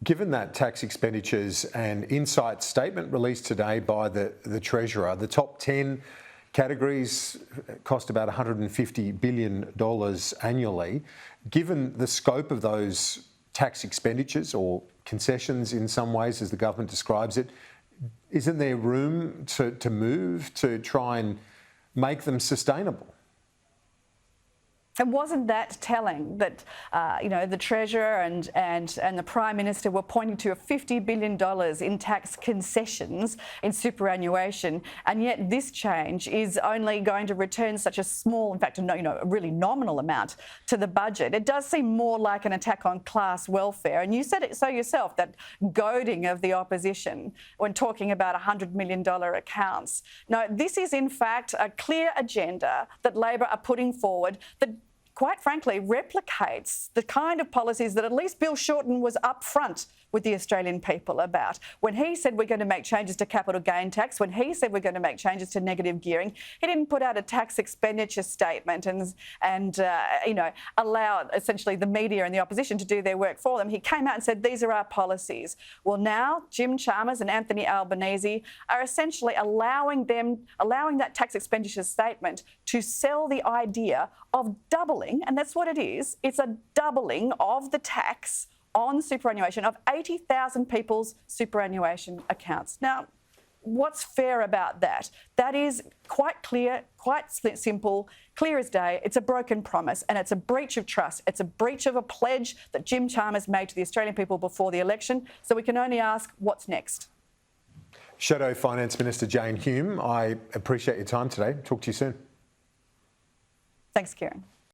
Given that tax expenditures and insight statement released today by the Treasurer, the top 10 categories cost about $150 billion annually. Given the scope of those tax expenditures, or concessions in some ways, as the government describes it, isn't there room to move to try and make them sustainable? And wasn't that telling that, the Treasurer and the Prime Minister were pointing to $50 billion in tax concessions in superannuation, and yet this change is only going to return such a small, in fact, a really nominal amount to the budget? It does seem more like an attack on class welfare. And you said it so yourself, that goading of the opposition when talking about $100 million accounts. No, this is in fact a clear agenda that Labor are putting forward that, quite frankly, replicates the kind of policies that at least Bill Shorten was upfront with the Australian people about. When he said we're going to make changes to capital gain tax, when he said we're going to make changes to negative gearing, he didn't put out a tax expenditure statement and allow essentially the media and the opposition to do their work for them. He came out and said these are our policies. Well, now Jim Chalmers and Anthony Albanese are essentially allowing that tax expenditure statement to sell the idea of doubling, and that's what it is. It's a doubling of the tax on superannuation of 80,000 people's superannuation accounts. Now, what's fair about that? That is quite clear, quite simple, clear as day. It's a broken promise and it's a breach of trust. It's a breach of a pledge that Jim Chalmers made to the Australian people before the election. So we can only ask, what's next? Shadow Finance Minister Jane Hume, I appreciate your time today. Talk to you soon. Thanks, Kieran.